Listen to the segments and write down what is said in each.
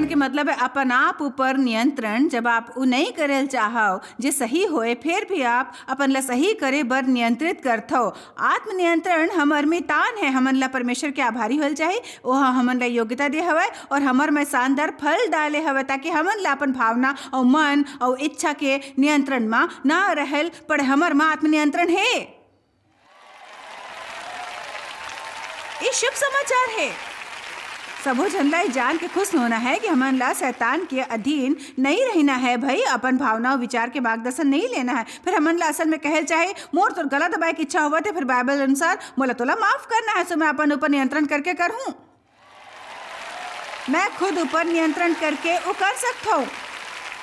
नियंत्रण के मतलब है अपन आप ऊपर नियंत्रण। जब आप उ नहीं करेल चाहो जे सही होए, फिर भी आप अपन ला सही करे बर नियंत्रित करथो। आत्म नियंत्रण हमर में तान है। हमन ला परमेश्वर के आभारी होल चाहे, ओहा हमन ला योग्यता दे हवय और हमर में शानदार फल डाले हवय, ताकि हमन ला अपन भावना और मन और इच्छा के नियंत्रण में ना रहल पड़े। हमर में आत्म नियंत्रण है। ये शुभ समाचार है। सबो जन ला जान के खुश होना है कि हमन ला शैतान के अधीन नहीं रहना है भाई। अपन भावना और विचार के मार्गदर्शन नहीं लेना है। फिर हमन ला असल में कहल चाहे मोर तो गलत दबाए की इच्छा हुआ थे, फिर बाइबल अनुसार मोला तोला माफ करना है, सो मैं अपन ऊपर नियंत्रण करके करहूं। मैं खुद ऊपर नियंत्रण करके वो कर सकता हूँ।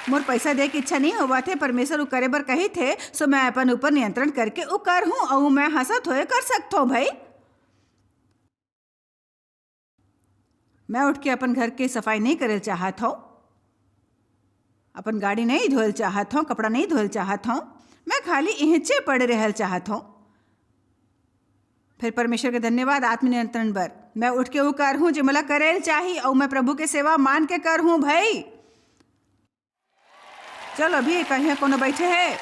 मोर पैसा दे की इच्छा नहीं हुआ थे, परमेश्वर वो करे बर कही थे, सो मैं अपन ऊपर नियंत्रण करके वो कर हूँ और मैं हंसत होए कर सकता हूँ भाई। मैं उठ के अपन घर के सफाई नहीं करल चाहत हूँ, अपन गाड़ी नहीं धोल चाहत हूँ, कपड़ा नहीं धोल चाहत हूँ, मैं खाली इहचे पड़े रहल चाहत हूँ। फिर परमेश्वर के धन्यवाद आत्मनियंत्रण बर मैं उठ के वो कर हूँ जो मला करेल चाही और मैं प्रभु के सेवा मान के कर हूँ भाई। चलो अभी कहीं कोनो बैठे है।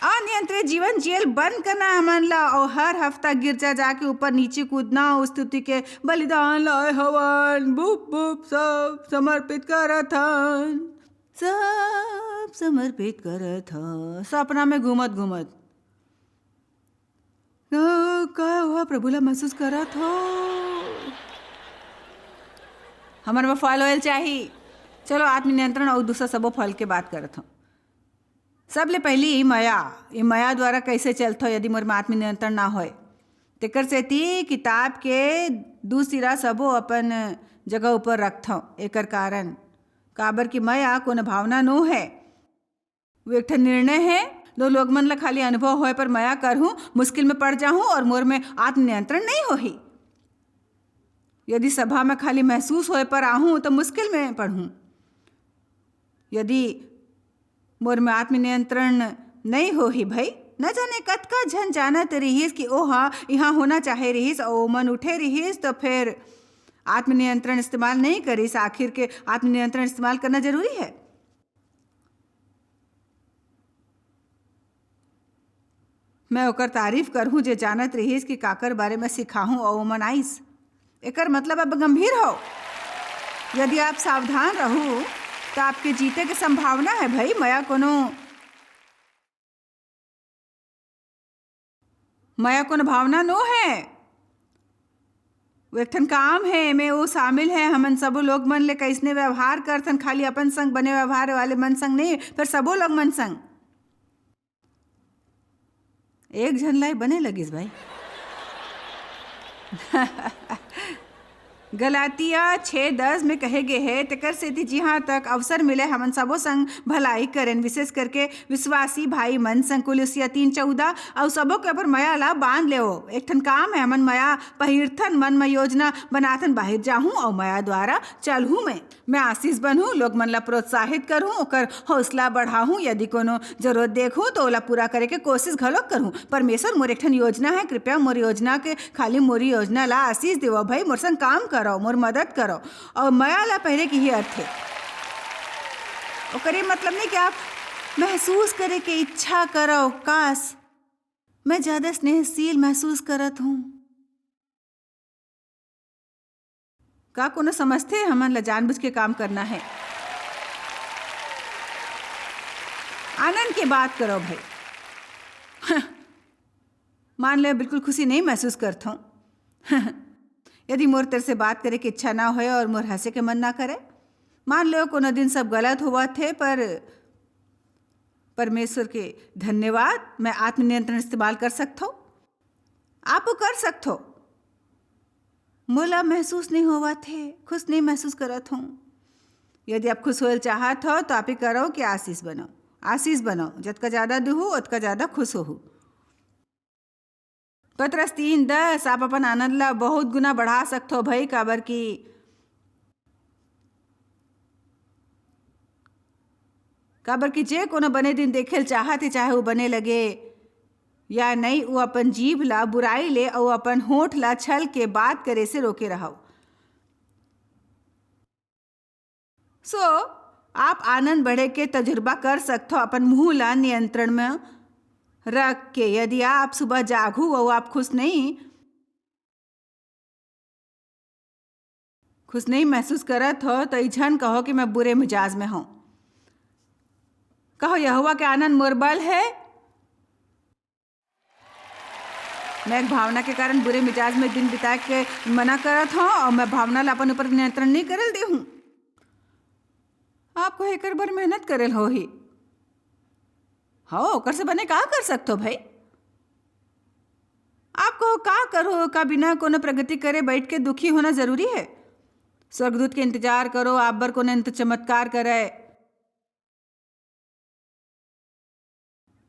अनियंत्रित जीवन जेल बंद करना हमन ला और हर हफ्ता गिरजा जाके ऊपर नीचे कूदना, उस स्तुति के बलिदान लाए हवन बुप बुप सब समर्पित करत हन, सब समर्पित करत ह। सपना में घूमत घूमत का हुआ प्रभु ला महसूस करत हो। हमारे में फल ऑयल चाहिए। चलो आत्मनियंत्रण और दूसरा सबो फल के बात करत हूँ। सबले पहली माया द्वारा कैसे चलता हो यदि मोर में आत्मनियंत्रण ना होए। तेकर सेती किताब के दूसरा सबो अपन जगह ऊपर रखता हूँ। एकर कारण काबर की माया कोनो भावना नो है, वो एक निर्णय है। दो लोग मन ला खाली अनुभव होए पर माया करहूँ, मुश्किल में पड़ जाऊँ और मोर में आत्मनियंत्रण नहीं होही। यदि सभा में खाली महसूस होए पर आहूँ तो मुश्किल में पढ़ूँ। यदि मोर में आत्मनियंत्रण नहीं होही भाई, न जाने कतका झन जानत रहीस कि ओ हाँ यहाँ होना चाहे रहीस और मन उठे रहीस, तो फिर आत्मनियंत्रण इस्तेमाल नहीं करीस। आखिर के आत्मनियंत्रण इस्तेमाल करना जरूरी है। मैं ओकर तारीफ करहूँ जे जानत रहीस कि काकर बारे में सिखाहूँ और मन आइस। एकर मतलब अब गंभीर हो। यदि आप सावधान रहूँ तो आपके जीते की संभावना है भाई। माया कोनो भावना नो है, वो एक ठन काम है में वो शामिल है। हमन सबो लोग मन ले कैसने व्यवहार करथन, खाली अपन संग बने व्यवहार वाले मन संग नहीं, फिर सबो लोग मन संग। एक झन लाई बने लगिस भाई। गलातिया 6:10 में कहे गे है, तेकर सेती जिहाँ तक अवसर मिले हमन सबो संग भलाई करें, विशेष करके विश्वासी भाई मन संग। कुलुसिया 3:14 और सबो के ऊपर माया ला बांध ले। एक ठन काम है हमन माया पहिरथन, मन में योजना बनाथन बाहर जाहूँ और माया द्वारा चलहूँ। मैं आशीष बनूँ, लोग मन ला प्रोत्साहित करूँ, ओकर हौसला बढ़ाऊँ। यदि कोनो जरूरत देखूँ तो ओला पूरा करे के कोशिश घलोक करूँ। परमेश्वर मोर एक ठन योजना है, कृपया मोर योजना के खाली मोरी योजना ला आशीष देवो भाई। मोर संग काम करो, मोर मदद करो। और माया ला पहले की ही अर्थ है। ओकर मतलब नहीं कि आप महसूस करे के इच्छा करो, काश मैं ज्यादा स्नेहशील महसूस करत हूँ। का कोनो समझते हमन ला जानबूझ के काम करना है। आनंद की बात करो भाई। मान ले बिल्कुल खुशी नहीं महसूस करता हूँ। यदि मोर तेरे से बात करे की इच्छा ना होए और मोर हंसे के मन ना करे। मान लो कोनो दिन सब गलत हुआ थे, पर परमेश्वर के धन्यवाद मैं आत्मनियंत्रण इस्तेमाल कर सकता हूँ। आप कर सकते हो। मोला महसूस नहीं हुआ थे, खुश नहीं महसूस करत हूँ। यदि आप खुश होल चाहत हो तो आप ही करो कि आशीष बनो। आशीष बनो, जितना ज़्यादा दूँ उतना ज़्यादा खुश हो। पत्रस 3:10 आप अपन आनंद ला बहुत गुना बढ़ा सकते हो भाई। काबर की जे कोनो बने दिन देखेल चाहते, चाहे वो बने लगे या नहीं, वो अपन जीभ ला बुराई ले और अपन होठ ला छल के बात करे से रोके रहो। सो आप आनंद बढ़े के तजुर्बा कर सकते हो अपन मुंह ला नियंत्रण में रख के। यदि आप सुबह जागू और आप खुश नहीं महसूस करत हो तो इझन कहो कि मैं बुरे मिजाज में हूं। कहो यहोवा के आनंद मोर बल है। मैं एक भावना के कारण बुरे मिजाज में दिन बिता के मना करत हूं और मैं भावना ला अपन ऊपर नियंत्रण नहीं करल दे हूं। आपको एक बार मेहनत करेल हो ही हो ओकर से बने का कर सकते हो भाई। आपको का करो का बिना कोनो प्रगति करे बैठ के दुखी होना जरूरी है। स्वर्गदूत के इंतजार करो आप बर को चमत्कार करे।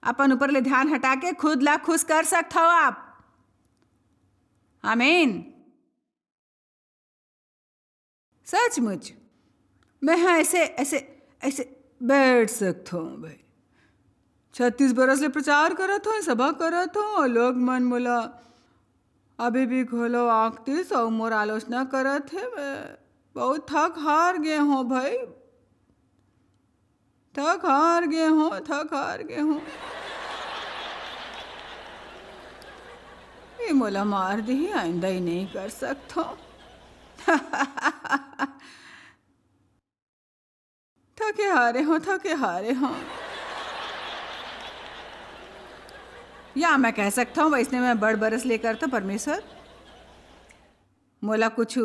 अपन ऊपर ले ध्यान हटा के खुद ला खुश कर सकते हो आप। आमीन। सचमुच मैं हाँ ऐसे ऐसे ऐसे बैठ सकता हूँ भाई। 36 बरस ले प्रचार करत हो सभा करत हो लोग मन मोला अभी भी खोलो आँख तीस और मोर आलोचना करत है। मैं बहुत थक हार गए हूँ भाई। थक हार गए हूँ। ये मोला मार दी आइंदा ही नहीं कर सकता। थके हारे हो या मैं कह सकता हूँ वैसने मैं बड़ बरस लेकर तो परमेश्वर मोला कुछ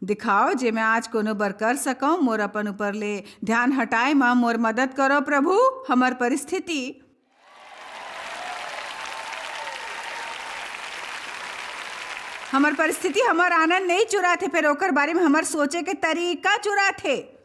दिखाओ जे मैं आज कोनो बर कर सकूं। मोर अपन ऊपर ले ध्यान हटाए माँ मोर मदद करो प्रभु। हमार परिस्थिति हमार आनंद नहीं चुरा थे फिर ओकर बारे में हमार सोचे के तरीका चुरा थे।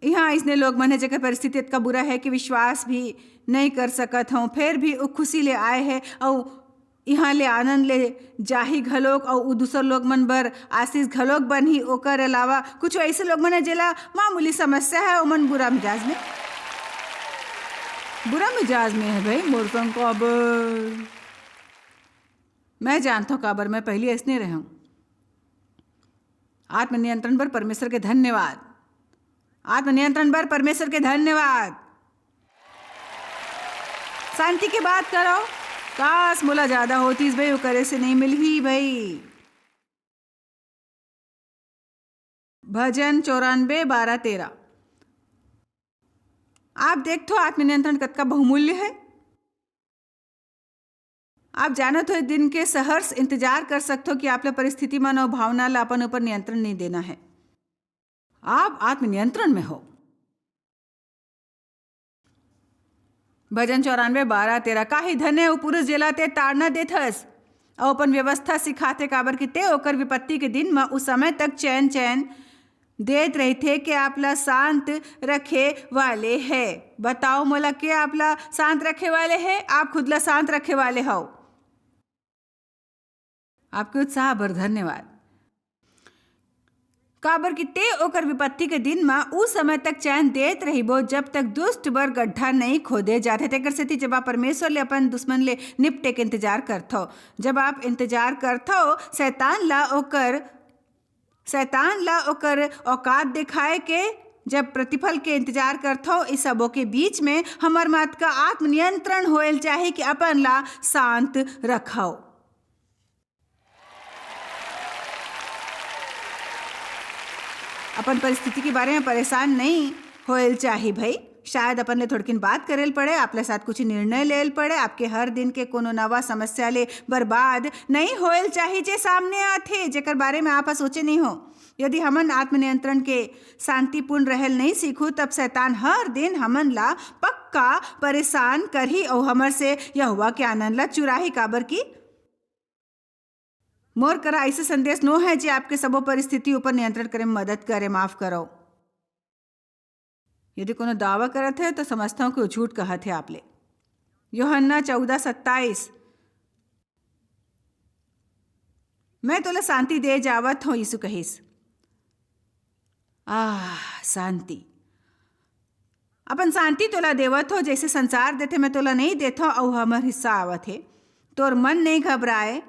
यहाँ इसने लोग मने जगह परिस्थिति इतना बुरा है कि विश्वास भी नहीं कर सकत हूँ फिर भी वो खुशी ले आए हैं और यहाँ ले आनंद ले जाही घलोक और दूसर लोग मन बर आशीष घलोक बनी। ओकर अलावा कुछ ऐसे लोग मन जेला मामूली समस्या है ओमन बुरा मिजाज में है भाई। मोर संग काबर मैं जानता हूँ काबर मैं पहले ऐसने रहूं। आत्मनियंत्रण पर परमेश्वर के धन्यवाद। शांति की बात करो। काश मोला ज्यादा होती भाई वो करे से नहीं मिल ही भाई। भजन 94:12-13। आप देखते हो आत्मनियंत्रण कतका बहुमूल्य है। आप जानो तो दिन के सहर्ष इंतजार कर सकते हो कि आपले परिस्थिति मन और भावना ला अपन ऊपर नियंत्रण नहीं देना है। आप आत्मनियंत्रण में हो। भजन 94:12-13। काहे धन्य पुरुष जेला ते ताड़ना देथस और अपन व्यवस्था सिखाते काबर कि ते ओकर विपत्ति के दिन में उस समय तक चैन देत रही थे कि आपला शांत रखे वाले है। बताओ मोला के आपला शांत रखे वाले है। आप खुद ला शांत रखे वाले हो। आपके उत्साह पर धन्यवाद। काबर कि ते ओकर विपत्ति के दिन में उस समय तक चैन देत रहिबो जब तक दुष्ट बर गड्ढा नहीं खोदे जाते। तेकर सेती जब आप परमेश्वर ले अपन दुश्मन ले निपटे के इंतजार करथो। जब आप इंतजार करथो शैतान ला ओकर औकात दिखाए के जब प्रतिफल के इंतजार करथो। इस सबों के बीच में हमार मत का आत्मनियंत्रण होएल चाहे कि अपन ला शांत रखाओ। अपन परिस्थिति के बारे में परेशान नहीं होएल चाहे भाई। शायद अपन ले थोड़किन बात करेल पड़े आपले साथ कुछ निर्णय लेल पड़े। आपके हर दिन के कोनो नवा समस्या ले बर्बाद नहीं होएल चाहे जे सामने आथे जेकर बारे में आप सोचे नहीं हो। यदि हमन आत्मनियंत्रण के शांतिपूर्ण रहल नहीं सीखू तब शैतान हर दिन हमन ला पक्का परेशान करही और हमर से यहोवा के आनंद ला चुराही। काबर की मोर करा ऐसे संदेश नो है जो आपके सबो परिस्थिति ऊपर नियंत्रण करे मदद करे। माफ करो। यदि कोनो दावा करत है तो समझता हूँ कि वो झूठ कहत है आपले। यूहन्ना 14:27। मैं तोला शांति दे जावत हूँ यीशु कहिस। शांति अपन शांति तोला देवत हो जैसे संसार देते मैं तोला नहीं देता और हमर हिस्सा आवत है। तोर मन नहीं घबराए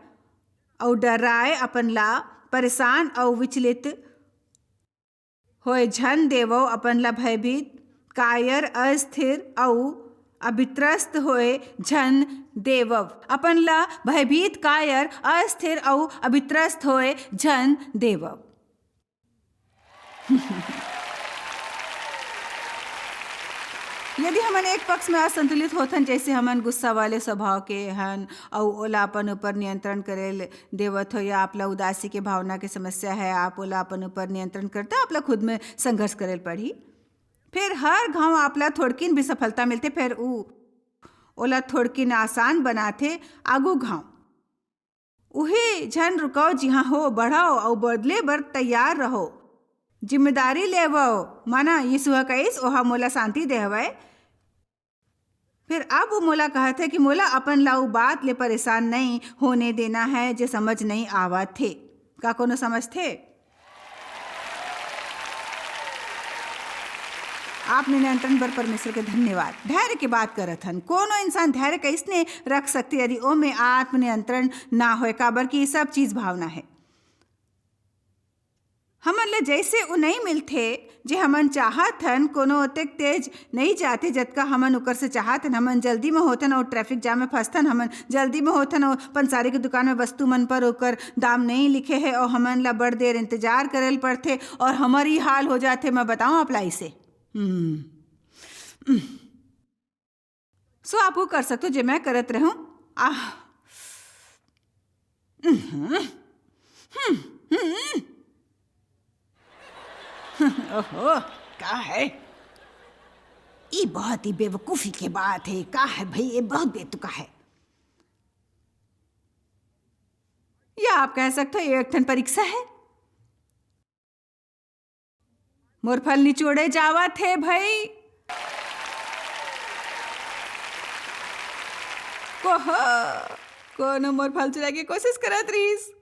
और डराए अपन ला परेशान और विचलित होय झन देवो अपन ला भयभीत कायर अस्थिर औ अभित्रस्त होए झन देवव अपन ला भयभीत कायर अस्थिर औ अभित्रस्त होए झन देवव। यदि हमन एक पक्ष में असंतुलित होथन, जैसे हमन गुस्सा वाले स्वभाव के हन और ओला अपन ऊपर नियंत्रण करेल देवत हो, या आपला उदासी के भावना के समस्या है, आप ओला अपन ऊपर नियंत्रण करता आपला खुद में संघर्ष करेल पड़ी। फिर हर घाव आपला थोड़किन भी सफलता मिलते, फिर ओला थोड़किन आसान बनाथे आगू घाव। उही झन रुकाओ, जिहाँ हो बढ़ाओ और बदले बर तैयार रहो, जिम्मेदारी लेवो, माना यीशु ह कइस ओहा मोला शांति देहवय। फिर अब वो मोला कहत है कि मोला अपन लाऊ बात ले परेशान नहीं होने देना है, जो समझ नहीं आवत थे। का कोनो समझ थे? आपने नियंत्रण पर परमेश्वर के धन्यवाद। धैर्य की बात करत हन। कोनो इंसान धैर्य कैसने रख सकते यदि ओ में आत्मनियंत्रण ना होए, काबर की सब चीज भावना है। हमन ले जैसे वो नहीं मिलते जे हमन चाहत हन, कोनो ओतेक तेज नहीं जाते जतका हमन उकर से चाहत हन। हमन जल्दी में होतन और ट्रैफिक जाम में फंसतन, हमन जल्दी में होतन और पंसारी की दुकान में वस्तु मन पर ओकर दाम नहीं लिखे है और हमन ला बड़ देर इंतजार करल पड़थे और हमारी हाल हो जाते। मैं बताऊं अप्लाई से सो आप वो कर सकते हो जे मैं करत रहूं। ओहो, का है ये? बहुत ही बेवकूफी की बात है। का है भाई, ये बहुत बेतुका है। या आप कह सकते हो ये एक ठन परीक्षा है। मोर फल निचोड़े जावा थे भाई। कोनो मोर फल चुराए की कोशिश करत रहीस।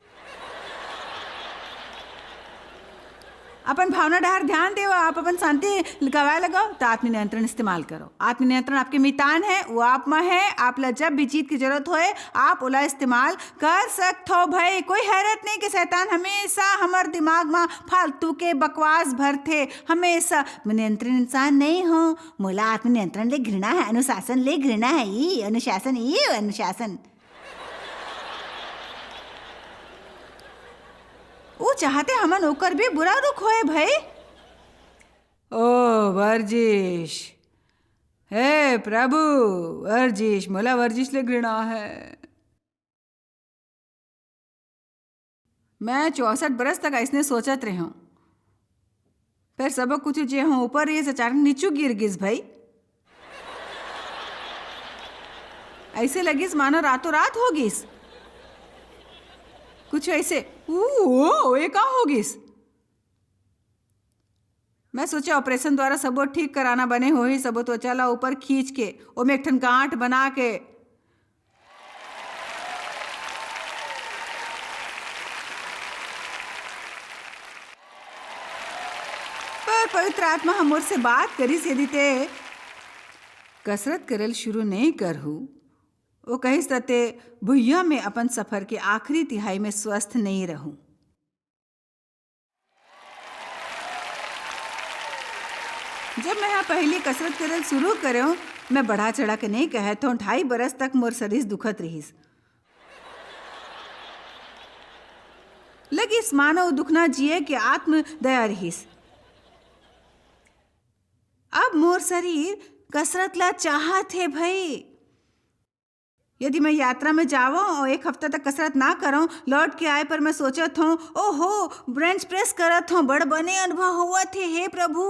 अपन भावना डहर ध्यान देव, आप अपन शांति गवाए लगाओ तो आत्मनियंत्रण इस्तेमाल करो। आत्मनियंत्रण आपके मितान है, वो आप में है। आप ला जब भी जीत की जरूरत होए आप ओला इस्तेमाल कर सकते हो भाई। कोई हैरत नहीं कि शैतान हमेशा हमार दिमाग में फालतू के बकवास भरते। हमेशा नियंत्रण इंसान नहीं हो, मोला आत्मनियंत्रण ले घृणा है, अनुशासन ले घृणा है, ये अनुशासन, ये अनुशासन। वो चाहते हमन ओकर भी बुरा रुख होए भाई। ओ वर्जिश, हे प्रभु वर्जिश, मोला वर्जिश ले घृणा है। मैं 64 बरस तक ऐसने सोचत रही हूं, फिर सब कुछ जे हूं ऊपर ये अचानक नीचू गिर गिस भाई। ऐसे लगिस मानो रातों रात हो गिस कुछ ऐसे। ये का हो गिस? मैं सोचे ऑपरेशन द्वारा सबो ठीक कराना बने हो ही, सबो त्वचा ला ऊपर खींच के ओमे एक ठन गांठ बना के पर पवित्र आत्मा हमोर से बात करिस, यदि ते कसरत करल शुरू नहीं करहु, वो कहिस तते भुइया में अपन सफर के आखिरी तिहाई में स्वस्थ नहीं रहूं। जब मैं यहाँ पहली कसरत करल शुरू करूं, मैं बढ़ा चढ़ा के नहीं कहत हूँ, 2.5 बरस तक मोर शरीर दुखत रहीस। लगिस मानव दुखना जिए के आत्म दया रहीस। अब मोर शरीर कसरत ला चाहत है भाई। यदि मैं यात्रा में जाऊं और 1 हफ्ता तक कसरत ना करूं, लौट के आए पर मैं सोचत हूँ, ओहो ब्रेंच प्रेस करत हूँ, बड़ बने अनुभव हुआ थे, हे प्रभु,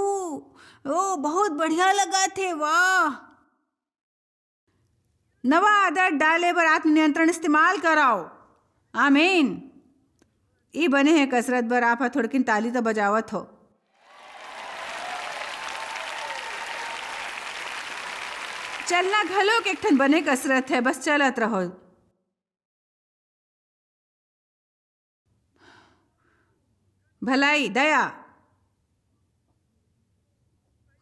ओ बहुत बढ़िया लगा थे, वाह। नवा आदत डाले पर आत्मनियंत्रण इस्तेमाल कराओ। आमीन। ई बने हैं कसरत बर आप थोड़किन ताली तो बजावत हो। चलना घलो के एक ठन बने कसरत है, बस चलत रहो। भलाई, दया,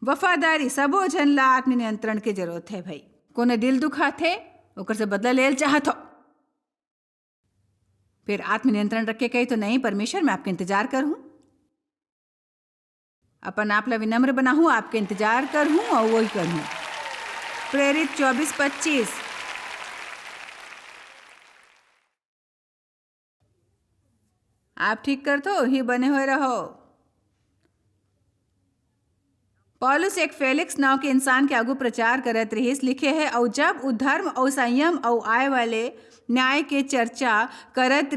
वफादारी, सबो जन ला आत्मनियंत्रण के जरूरत है भाई। कोने दिल दुखा थे ओकर से बदला लेल चाहत हो, फिर आत्मनियंत्रण रखे कही तो नहीं, परमेश्वर मैं आपके इंतजार करूं। अपन आप ला विनम्र बनाहूँ, आपके इंतजार करहूँ और वही करहूँ। प्रेरित 24-25। आप ठीक कर तो ही बने हुए रहो। पौलुस एक फेलिक्स नाव के इंसान के आगू प्रचार करत रहिस लिखे है, और जब उधर्म और संयम और आय वाले न्याय के चर्चा करत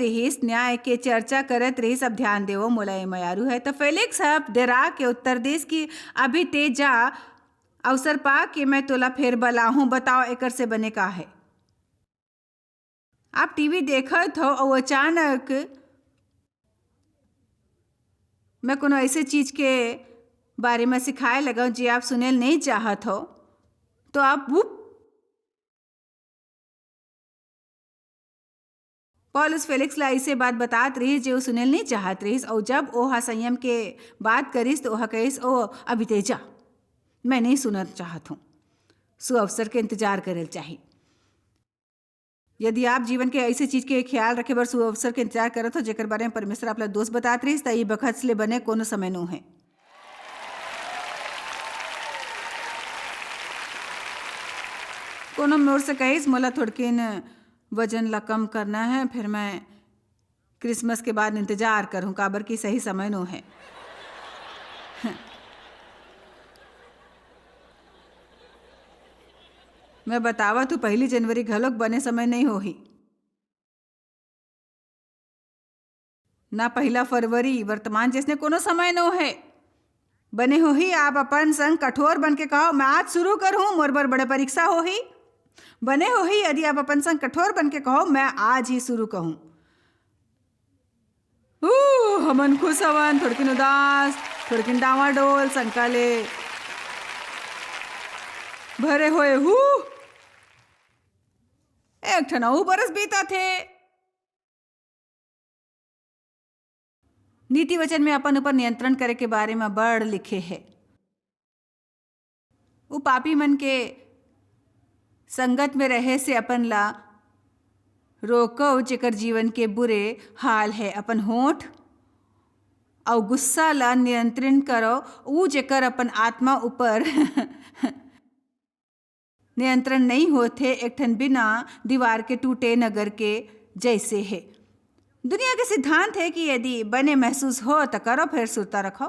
रहिस। अब ध्यान देवो, मोला ये मयारू है तो फेलिक्स अब डेरा के उत्तर देश की अभी तेजा अवसर पा कि मैं तोला फेर बलाहूँ, बताओ एकर से बने का है। आप टीवी देखत हो और अचानक मैं कोनो ऐसे चीज के बारे में सिखाए लगा जी आप सुनेल नहीं चाहत हो, तो आप पौलुस फेलिक्स ला ऐसे बात बतात रही जो सुनेल नहीं चाहत रहीस, और जब ओहा संयम के बात करिस तो ओहा कहिस, ओ अभी तेजा मैं नहीं सुनना चाहत हूँ, सु अवसर के इंतजार करेल चाहिए। यदि आप जीवन के ऐसे चीज के ख्याल रखे बर सु अवसर के इंतजार करत हो जेकर बारे में परमेश्वर आप ला दोस्त बतात रहीस, त ई बखत ले बने कोनो समय नो है। कोनो मोर से कहिस मोला थोड़किन वजन ला कम करना है, फिर मैं क्रिसमस के बाद इंतजार करूं, काबर की सही समय नो है। मैं बतावा तू 1 जनवरी घलोक बने समय नहीं होही, ना 1 फरवरी वर्तमान जैसने कोनो समय नो है। बने होही आप अपन संग कठोर बन के कहो मैं आज शुरू करूं, मोर बर बड़े परीक्षा होही। बने होही यदि आप अपन संग कठोर बन के कहो मैं आज ही शुरू कहूं। हमन खुश हवन, थोड़किन उदास, थोड़किन डावाडोल, शंका ले भरे होए एक ठनऊ बरस बीता थे। नीति वचन में अपन ऊपर नियंत्रण करे के बारे में बड़ लिखे है। वो पापी मन के संगत में रहे से अपन ला रोको जेकर जीवन के बुरे हाल है। अपन होठ और गुस्सा ला नियंत्रण करो, ऊ जेकर अपन आत्मा ऊपर नियंत्रण नहीं होते, एक ठन बिना दीवार के टूटे नगर के जैसे है। दुनिया के सिद्धांत है कि यदि बने महसूस हो तो करो, फिर सुरता रखो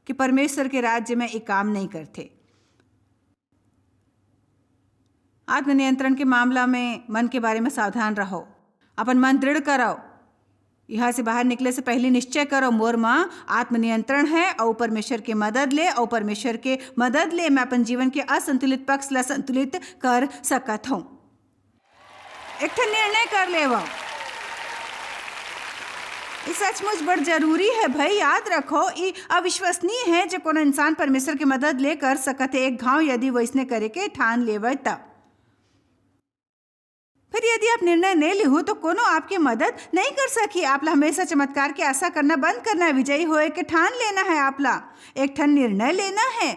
कि परमेश्वर के राज्य में एक काम नहीं करते। आत्मनियंत्रण के मामला में मन के बारे में सावधान रहो, अपन मन दृढ़ करो। यहाँ से बाहर निकले से पहले निश्चय करो मोर माँ आत्मनियंत्रण है, और परमेश्वर के मदद ले, और परमेश्वर के मदद ले मैं अपन जीवन के असंतुलित पक्ष ला संतुलित कर सकत हूँ। एक ठन निर्णय कर ले वो, ये सचमुच बड़ जरूरी है भाई, याद रखो। ये अविश्वसनीय है जो कोनो इंसान परमेश्वर की मदद ले कर सकत है एक घाव, यदि वो इसने करे के ठान लेवे तब। फिर यदि आप निर्णय नहीं लिहू तो कोनो आपकी मदद नहीं कर सकी। आप ला हमेशा चमत्कार की आशा करना बंद करना है, विजयी होए के ठान लेना है। आप ला एक ठन निर्णय लेना है।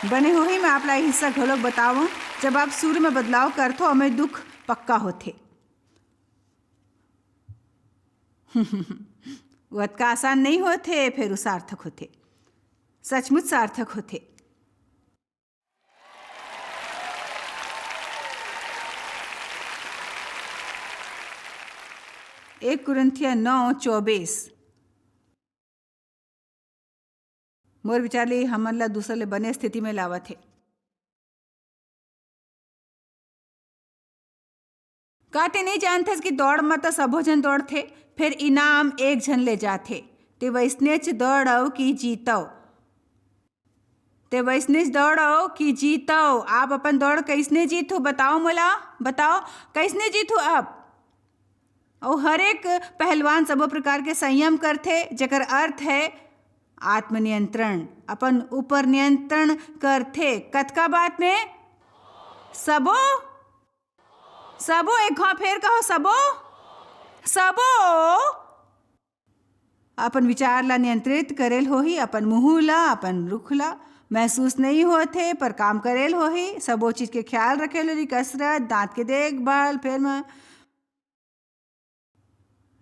बने हो ही मैं आप ला हिस्सा घोलक बताऊं, जब आप सूर्य में बदलाव करथो हमें दुख पक्का होथे। वत का आसान नहीं होते, फिर सार्थक होते, सचमुच सार्थक होते। 1 कुरिन्थिया 9:24। मोर विचार ले हमन ला दूसर ले बने स्थिति में लावत है। काते नहीं जानते कि दौड़ में तो सबो जन दौड़थे, फिर इनाम एक जन ले जाथे। ते वैसनेच दौड़ो कि जीतो, ते वैसनेच दौड़ो कि जीतो। आप अपन दौड़ कैसने जीतू बताओ मोला, बताओ कैसने जीतू आप। और हर एक पहलवान सबो प्रकार के संयम करथे, जेकर अर्थ है आत्मनियंत्रण, अपन ऊपर नियंत्रण करथे। कतका बात में सबो सबो, एक घाव फेर कहो सबो सबो। अपन विचार ला नियंत्रित करेल होही, अपन मुँह ला, अपन रुख ला महसूस नहीं होते पर काम करेल होही। सबो चीज के ख्याल रखेल होही, कसरत, दांत के देखभाल, फिर मैं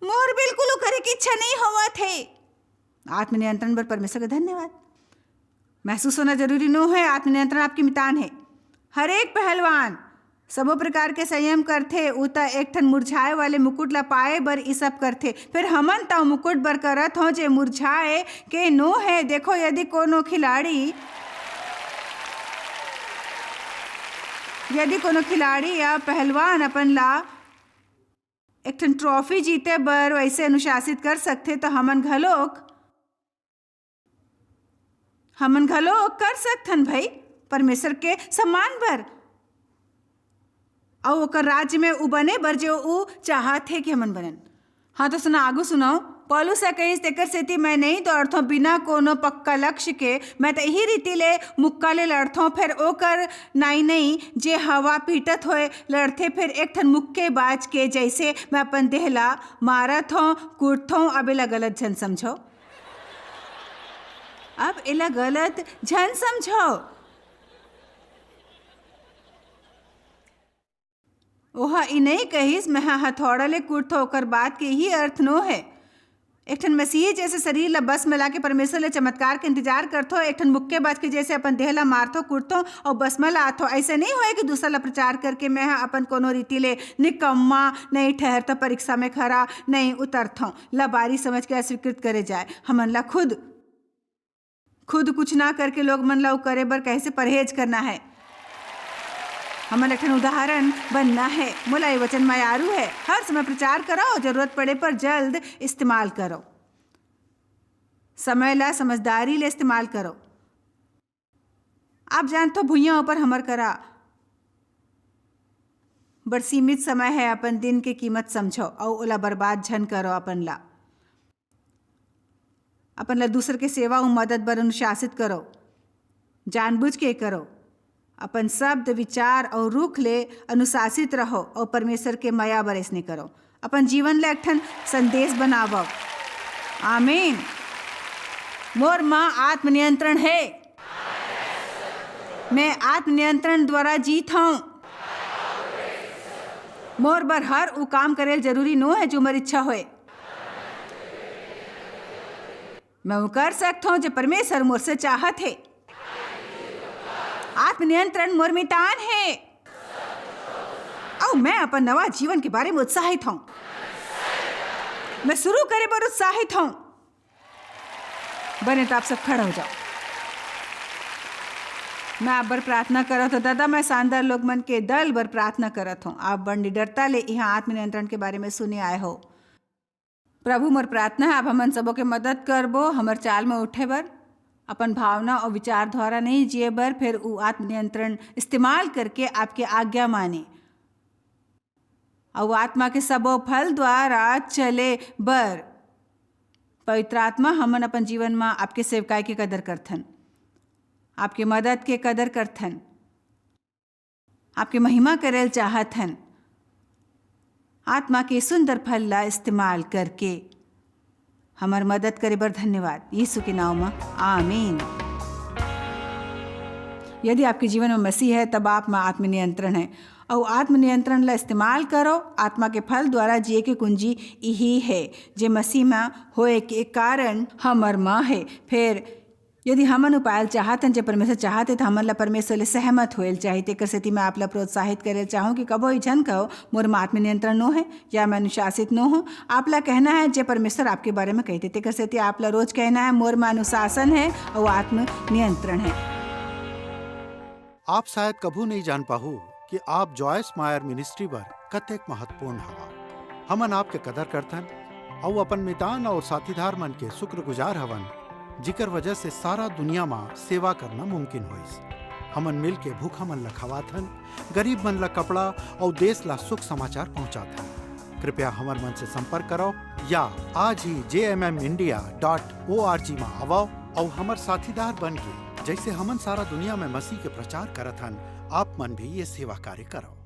मोर बिल्कुल उ करे की इच्छा नहीं हुआ थे। आत्मनियंत्रण पर परमेश्वर का धन्यवाद। महसूस होना जरूरी नो है, आत्मनियंत्रण आपकी मितान है। हर एक पहलवान सबो प्रकार के संयम करथे, उता एक ठन मुरझाए वाले मुकुट ला पाए बर ई सब करथे। फिर हमन तो मुकुट बर करत हो जे मुरझाए के नो है। देखो यदि कोनो खिलाड़ी या पहलवान अपन ला एक ठन ट्रॉफी जीते बर वैसे अनुशासित कर सकथे तो हमन घलोक कर सकथन भाई, परमेश्वर के सम्मान बर और ओकर राज्य में उ बने बर जो उ चाहत है कि हमन बनन। हाँ तो सुना, आगू सुनाओ। पौलुस कहिस तेकर सेती मैं नहीं दौड़थो बिना कोनो पक्का लक्ष्य के, मैं तो यही रीति ले मुक्का ले लड़थो। फिर ओकर नहीं जे हवा पीटत होए लड़थे, फिर एक ठन मुक्केबाज के जैसे मैं अपन देह ला मारत हो कूटथो। अब एला गलत झन समझो, ओहा ई नहीं कहिस मैं हथौड़ा ले कूटथो, ओकर बात के ही अर्थ नो है। एक ठन मसीही जैसे शरीर ला बस में लाके परमेश्वर ले चमत्कार के इंतजार करथो, एक ठन मुक्केबाज के जैसे अपन देह ला मारथो कूटथो और बस में लाथो। ऐसे नहीं होए कि दूसरा ला प्रचार करके मैं अपन कोनो रीति ले निकम्मा नहीं ठहरता, परीक्षा में खरा नहीं उतरथो, लबारी समझ के अस्वीकृत करे जाए। हमन ला खुद कुछ ना करके लोग मन ला करे बर कैसे परहेज करना है। हमन एक उदाहरण बनना है। मोला ये वचन मायारू है, हर समय प्रचार करो, जरूरत पड़े पर जल्द इस्तेमाल करो, समय ला समझदारी ले इस्तेमाल करो। आप जानते हो भुइयां ऊपर हमर करा बड़ सीमित समय है, अपन दिन के कीमत समझो और ओला बर्बाद झन करो। अपन ला दूसर के सेवा और मदद बर अनुशासित करो, जानबूझ के करो। अपन शब्द विचार और रुख ले अनुशासित रहो और परमेश्वर के माया बरसने करो। अपन जीवन ले एक ठन संदेश बनावो। आमीन। मोर माँ आत्मनियंत्रण है, मैं आत्मनियंत्रण द्वारा जीत हूँ। मोर बर हर उ काम करे जरूरी नो है जो मोर इच्छा होए, मैं वो कर सकता हूँ जो परमेश्वर मोर से चाहत है। आत्मनियंत्रण मोर मितान है और मैं अपन नवा जीवन के बारे में उत्साहित हूं। मैं शुरू करे पर उत्साहित हूं। बने तो आप सब खड़ा हो जाओ। मैं आप बर प्रार्थना करत हूँ दादा, मैं शानदार लोग मन के दल बर प्रार्थना करत हूँ। आप बड़ निडरता ले यहाँ आत्मनियंत्रण के बारे में सुने आए हो। प्रभु मोर प्रार्थना है आप हमन सबों के मदद करबो हमर चाल में उठे बर, अपन भावना और विचार द्वारा नहीं जिए बर, फिर वो आत्मनियंत्रण इस्तेमाल करके आपके आज्ञा माने और आत्मा के सबो फल द्वारा चले बर। पवित्र आत्मा हमन अपन जीवन में आपके सेवकाई के कदर करथन, आपके मदद के कदर करथन, आपके महिमा करेल चाहथन। आत्मा के सुंदर फल ला इस्तेमाल करके हमार मदद करे बर धन्यवाद, यीशु के नाम में आमीन। यदि आपके जीवन में मसीह है तब आप में आत्मनियंत्रण है और आत्मनियंत्रण ला इस्तेमाल करो। आत्मा के फल द्वारा जिए के कुंजी यही है जे मसीह में होए के कारण हमर माँ है। फिर यदि हमन उपायल चाहतन जे परमेश्वर चाहते तो हमन ला परमेश्वर ले सहमत होएल चाहिए। तेकर सेती मैं आप ला प्रोत्साहित करे चाहूँ कि कबो ही झन कहो मोर में आत्मनियंत्रण नो है या मैं अनुशासित नो हूँ। आप ला कहना है जे परमेश्वर आपके बारे में कहते। तेकर सेती आप ला रोज कहना है मोर में अनुशासन है और आत्मनियंत्रण है। आप शायद कभू नहीं जान पाहू कि आप जॉयस मायर मिनिस्ट्री बर कतेक महत्वपूर्ण हवा। हमन आपके कदर करथन और अपन मितान और साथीदार मन के शुक्रगुजार हवन जिकर वजह से सारा दुनिया में सेवा करना मुमकिन होइस। हमन मिल के भूखा मन ला खवाथन, गरीब मन ला कपड़ा और देश ला सुख समाचार पहुंचाथन। कृपया हमर मन से संपर्क करो या आज ही jmmindia.org में आवो और हमर साथीदार बन के जैसे हमन सारा दुनिया में मसीह के प्रचार करत हन, आप मन भी ये सेवा कार्य करो।